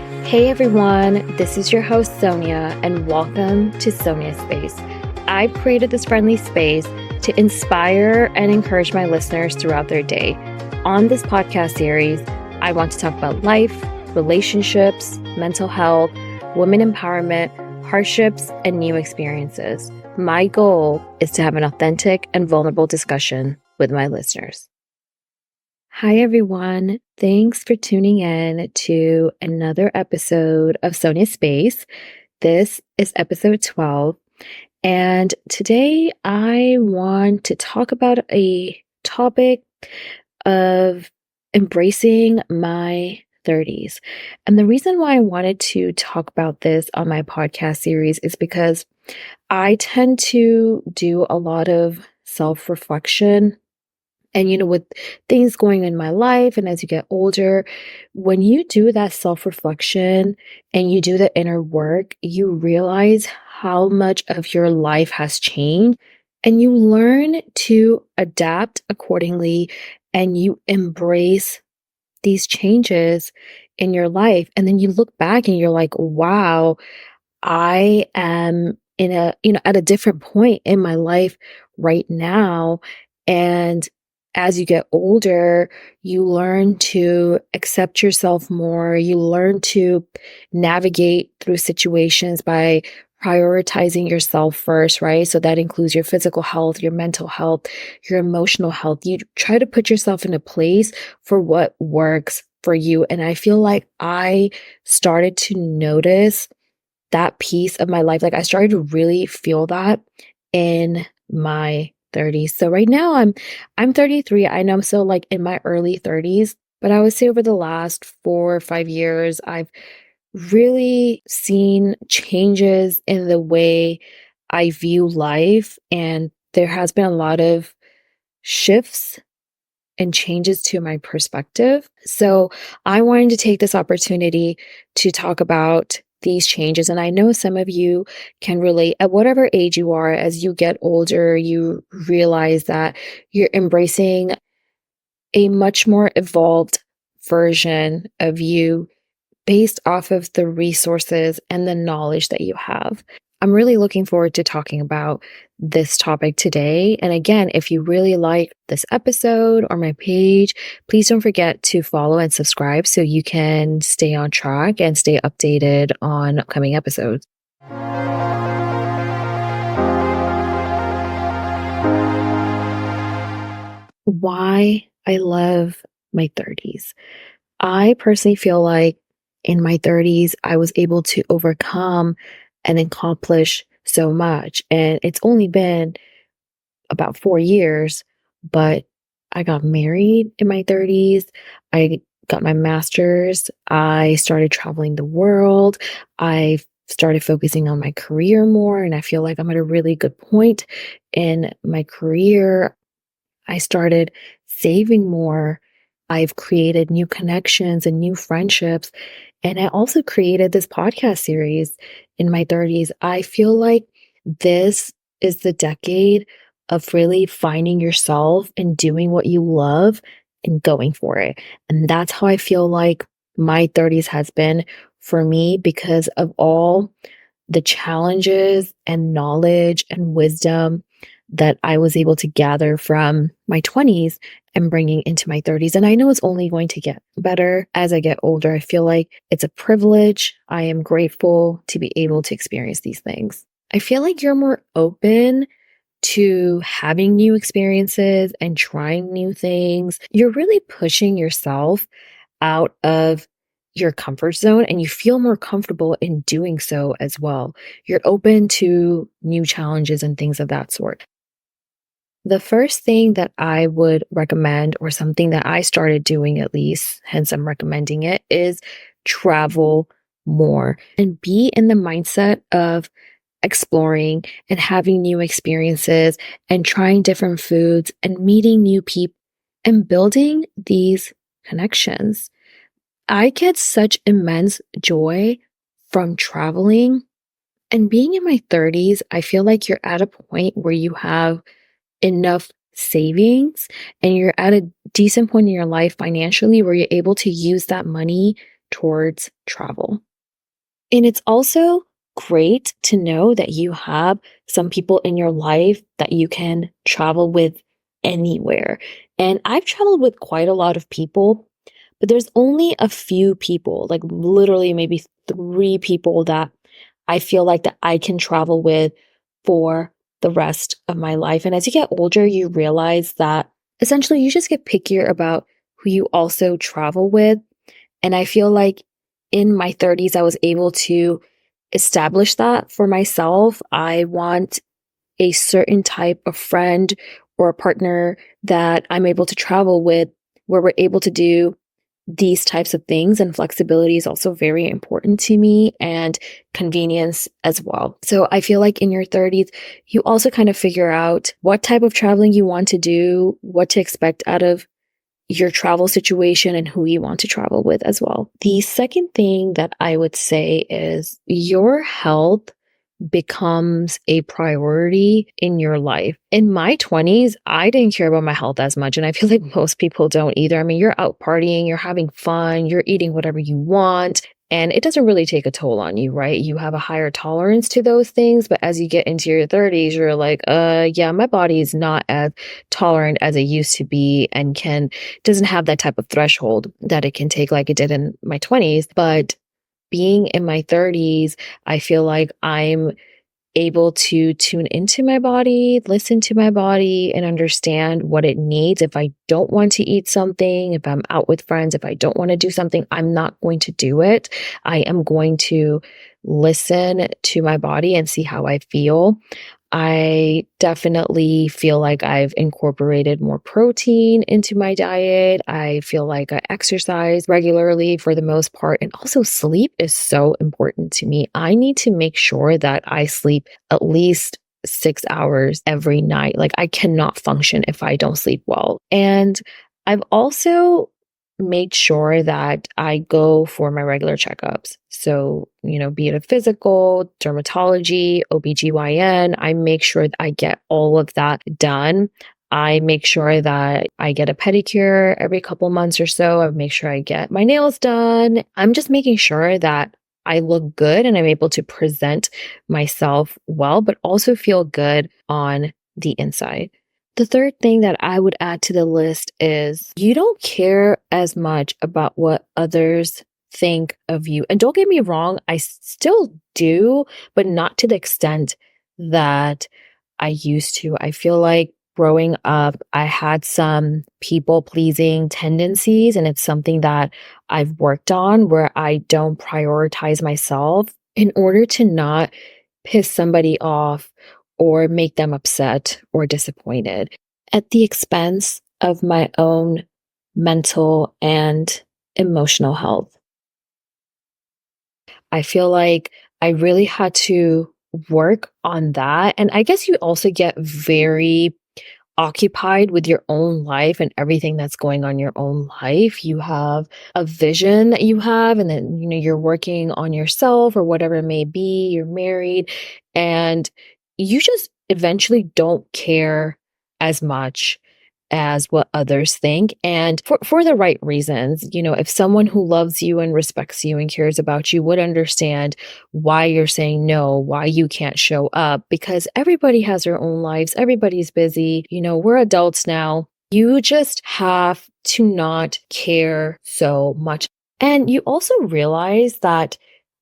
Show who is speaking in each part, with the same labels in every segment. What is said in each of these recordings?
Speaker 1: Hey everyone, this is your host Sonia, and welcome to Sonia's Space. I've created this friendly space to inspire and encourage my listeners throughout their day. On this podcast series, I want to talk about life, relationships, mental health, women empowerment, hardships, and new experiences. My goal is to have an authentic and vulnerable discussion with my listeners. Hi, everyone. Thanks for tuning in to another episode of Sonia's Space. This is episode 12. And today I want to talk about a topic of embracing my 30s. And the reason why I wanted to talk about this on my podcast series is because I tend to do a lot of self-reflection. And, with things going in my life and as you get older, when you do that self-reflection and you do the inner work, you realize how much of your life has changed and you learn to adapt accordingly and you embrace these changes in your life. And then you look back and you're like, wow, I am at a different point in my life right now. And as you get older, you learn to accept yourself more. You learn to navigate through situations by prioritizing yourself first, right? So that includes your physical health, your mental health, your emotional health. You try to put yourself in a place for what works for you. And I feel like I started to notice that piece of my life. Like I started to really feel that in my 30s. So right now I'm 33. I know I'm still like in my early 30s, but I would say over the last 4 or 5 years, I've really seen changes in the way I view life. And there has been a lot of shifts and changes to my perspective. So I wanted to take this opportunity to talk about these changes. And I know some of you can relate at whatever age you are. As you get older, you realize that you're embracing a much more evolved version of you based off of the resources and the knowledge that you have. I'm really looking forward to talking about this topic today. And again, if you really like this episode or my page, please don't forget to follow and subscribe so you can stay on track and stay updated on upcoming episodes. Why I love my 30s. I personally feel like in my 30s, I was able to overcome and accomplish so much. And it's only been about 4 years, but I got married in my 30s. I got my master's. I started traveling the world. I started focusing on my career more. And I feel like I'm at a really good point in my career. I started saving more. I've created new connections and new friendships. And I also created this podcast series in my 30s. I feel like this is the decade of really finding yourself and doing what you love and going for it. And that's how I feel like my 30s has been for me because of all the challenges and knowledge and wisdom that I was able to gather from my 20s and bringing into my 30s. And I know it's only going to get better as I get older. I feel like it's a privilege. I am grateful to be able to experience these things. I feel like you're more open to having new experiences and trying new things. You're really pushing yourself out of your comfort zone and you feel more comfortable in doing so as well. You're open to new challenges and things of that sort. The first thing that I would recommend, or something that I started doing at least, hence I'm recommending it, is travel more and be in the mindset of exploring and having new experiences and trying different foods and meeting new people and building these connections. I get such immense joy from traveling, and being in my 30s. I feel like you're at a point where you have enough savings and you're at a decent point in your life financially where you're able to use that money towards travel. And it's also great to know that you have some people in your life that you can travel with anywhere. And I've traveled with quite a lot of people, but there's only a few people, like literally maybe 3 people that I feel like that I can travel with for the rest of my life. And as you get older, you realize that essentially you just get pickier about who you also travel with. And I feel like in my 30s, I was able to establish that for myself. I want a certain type of friend or a partner that I'm able to travel with, where we're able to do these types of things. And flexibility is also very important to me, and convenience as well. So I feel like in your 30s, you also kind of figure out what type of traveling you want to do, what to expect out of your travel situation, and who you want to travel with as well. The second thing that I would say is your health becomes a priority in your life. In my 20s, I didn't care about my health as much. And I feel like most people don't either. I mean, you're out partying, you're having fun, you're eating whatever you want. And it doesn't really take a toll on you, right? You have a higher tolerance to those things. But as you get into your 30s, you're like, yeah, my body is not as tolerant as it used to be, and doesn't have that type of threshold that it can take like it did in my 20s. But being in my 30s, I feel like I'm able to tune into my body, listen to my body, and understand what it needs. If I don't want to eat something, if I'm out with friends, if I don't want to do something, I'm not going to do it. I am going to listen to my body and see how I feel. I definitely feel like I've incorporated more protein into my diet. I feel like I exercise regularly for the most part. And also, sleep is so important to me. I need to make sure that I sleep at least 6 hours every night. Like, I cannot function if I don't sleep well. And I've also made sure that I go for my regular checkups. So, be it a physical, dermatology, OBGYN, I make sure that I get all of that done. I make sure that I get a pedicure every couple months or so. I make sure I get my nails done. I'm just making sure that I look good and I'm able to present myself well, but also feel good on the inside. The third thing that I would add to the list is you don't care as much about what others think of you. And don't get me wrong, I still do, but not to the extent that I used to. I feel like growing up, I had some people pleasing tendencies, and it's something that I've worked on where I don't prioritize myself in order to not piss somebody off or make them upset or disappointed at the expense of my own mental and emotional health. I feel like I really had to work on that. And I guess you also get very occupied with your own life and everything that's going on in your own life. You have a vision that you have, and then, you're working on yourself or whatever it may be. You're married, and you just eventually don't care as much as what others think, and for the right reasons. If someone who loves you and respects you and cares about you would understand why you're saying no, why you can't show up, because everybody has their own lives, everybody's busy. We're adults now. You just have to not care so much. And you also realize that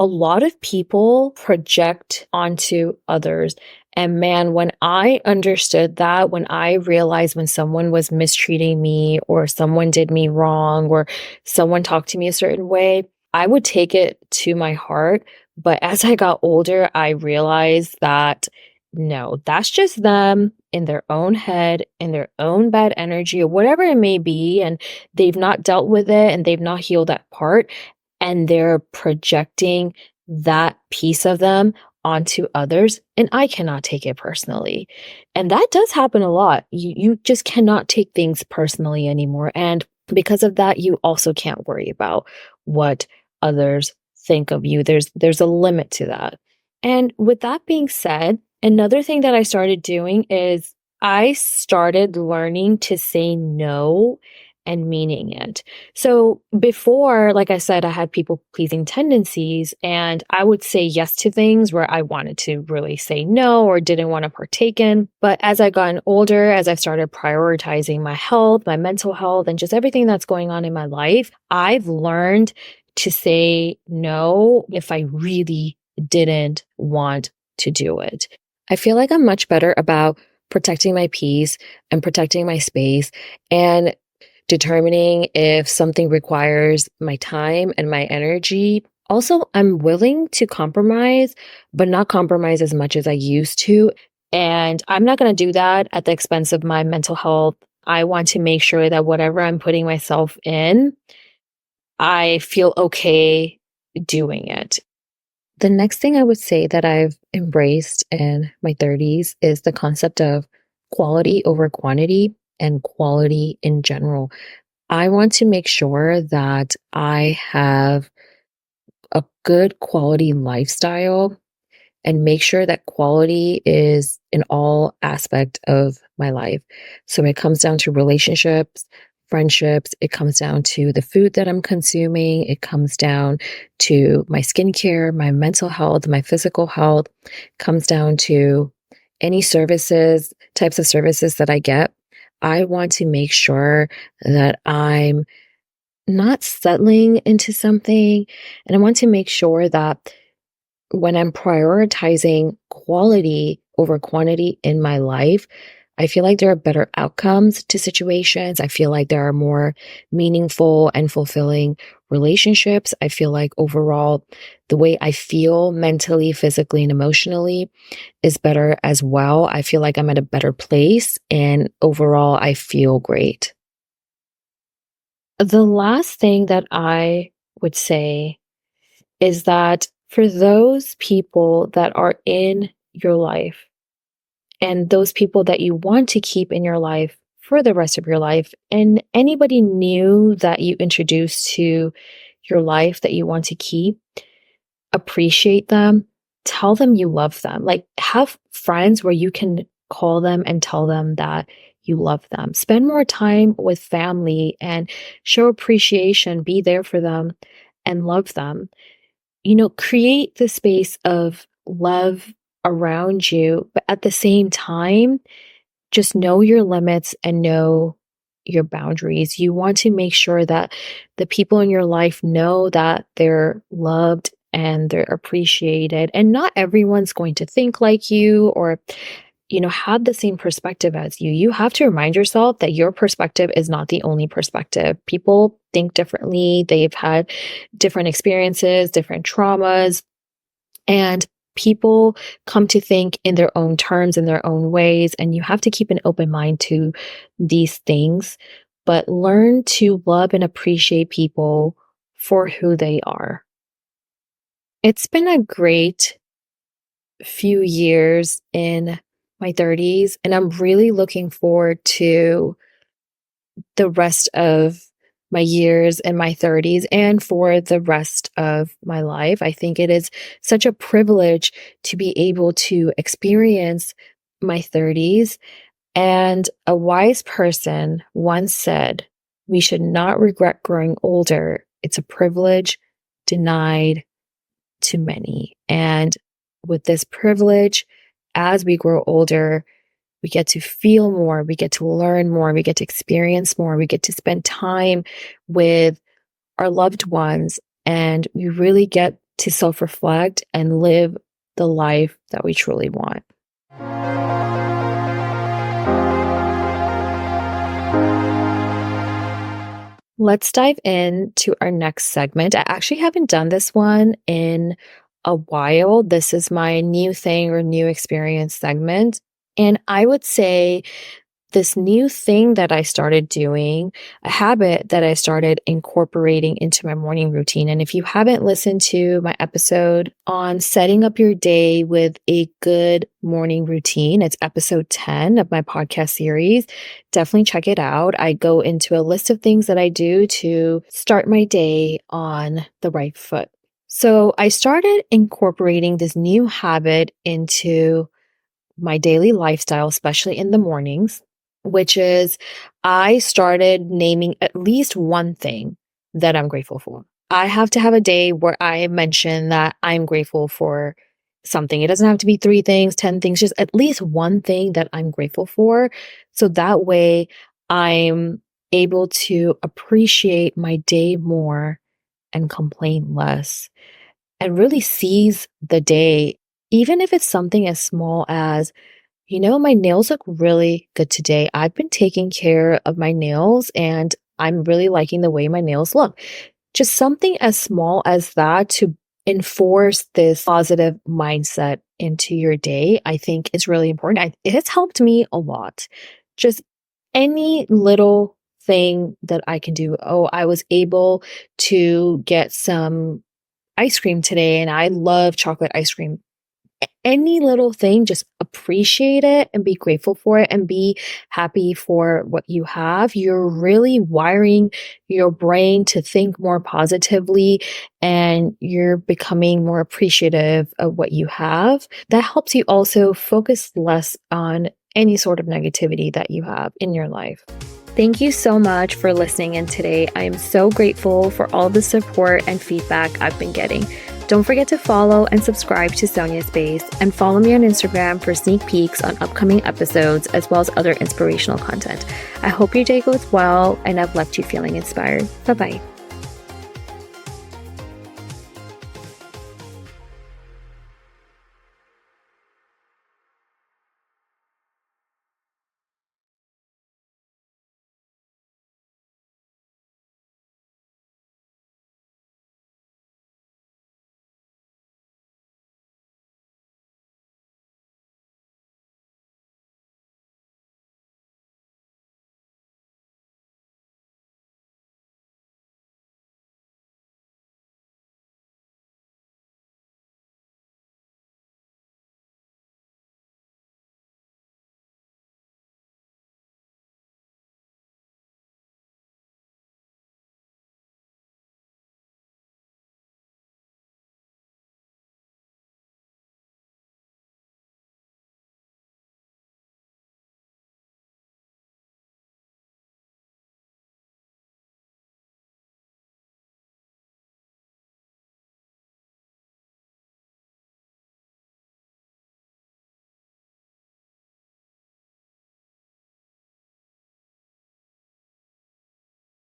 Speaker 1: a lot of people project onto others. And man, when I understood that, when I realized when someone was mistreating me, or someone did me wrong, or someone talked to me a certain way, I would take it to my heart. But as I got older, I realized that no, that's just them in their own head, in their own bad energy, or whatever it may be. And they've not dealt with it, and they've not healed that part. And they're projecting that piece of them onto others, and I cannot take it personally. And that does happen a lot. You just cannot take things personally anymore. And because of that, you also can't worry about what others think of you. There's a limit to that. And with that being said, another thing that I started doing is I started learning to say no and meaning it. So before, like I said, I had people pleasing tendencies and I would say yes to things where I wanted to really say no or didn't want to partake in. But as I've gotten older, as I've started prioritizing my health, my mental health, and just everything that's going on in my life, I've learned to say no if I really didn't want to do it. I feel like I'm much better about protecting my peace and protecting my space and determining if something requires my time and my energy. Also, I'm willing to compromise, but not compromise as much as I used to. And I'm not going to do that at the expense of my mental health. I want to make sure that whatever I'm putting myself in, I feel okay doing it. The next thing I would say that I've embraced in my 30s is the concept of quality over quantity and quality in general. I want to make sure that I have a good quality lifestyle and make sure that quality is in all aspect of my life. So it comes down to relationships, friendships, it comes down to the food that I'm consuming, it comes down to my skincare, my mental health, my physical health, it comes down to any services, types of services that I get. I want to make sure that I'm not settling into something, and I want to make sure that when I'm prioritizing quality over quantity in my life, I feel like there are better outcomes to situations. I feel like there are more meaningful and fulfilling relationships. I feel like overall, the way I feel mentally, physically, and emotionally is better as well. I feel like I'm at a better place, and overall, I feel great. The last thing that I would say is that for those people that are in your life and those people that you want to keep in your life for the rest of your life, and anybody new that you introduce to your life that you want to keep, appreciate them, tell them you love them. Like, have friends where you can call them and tell them that you love them. Spend more time with family and show appreciation, be there for them and love them. Create the space of love around you, but at the same time, just know your limits and know your boundaries. You want to make sure that the people in your life know that they're loved and they're appreciated. And not everyone's going to think like you or have the same perspective as you. You have to remind yourself that your perspective is not the only perspective. People think differently. They've had different experiences, different traumas, and people come to think in their own terms, in their own ways. And you have to keep an open mind to these things, but learn to love and appreciate people for who they are. It's been a great few years in my 30s, and I'm really looking forward to the rest of my years in my 30s and for the rest of my life. I think it is such a privilege to be able to experience my 30s. And a wise person once said, "We should not regret growing older. It's a privilege denied to many." And with this privilege, as we grow older, we get to feel more, we get to learn more, we get to experience more, we get to spend time with our loved ones, and we really get to self-reflect and live the life that we truly want. Let's dive into our next segment. I actually haven't done this one in a while. This is my new thing or new experience segment. And I would say this new thing that I started doing, a habit that I started incorporating into my morning routine. And if you haven't listened to my episode on setting up your day with a good morning routine, it's episode 10 of my podcast series. Definitely check it out. I go into a list of things that I do to start my day on the right foot. So I started incorporating this new habit into my daily lifestyle, especially in the mornings, which is I started naming at least one thing that I'm grateful for. I have to have a day where I mention that I'm grateful for something. It doesn't have to be 3 things, 10 things, just at least one thing that I'm grateful for. So that way I'm able to appreciate my day more and complain less and really seize the day, even if it's something as small as, my nails look really good today. I've been taking care of my nails and I'm really liking the way my nails look. Just something as small as that to enforce this positive mindset into your day, I think is really important. It has helped me a lot. Just any little thing that I can do. Oh, I was able to get some ice cream today and I love chocolate ice cream. Any little thing, just appreciate it and be grateful for it and be happy for what you have. You're really wiring your brain to think more positively and you're becoming more appreciative of what you have. That helps you also focus less on any sort of negativity that you have in your life. Thank you so much for listening in today. I am so grateful for all the support and feedback I've been getting. Don't forget to follow and subscribe to Sonia Space and follow me on Instagram for sneak peeks on upcoming episodes as well as other inspirational content. I hope your day goes well and I've left you feeling inspired. Bye-bye.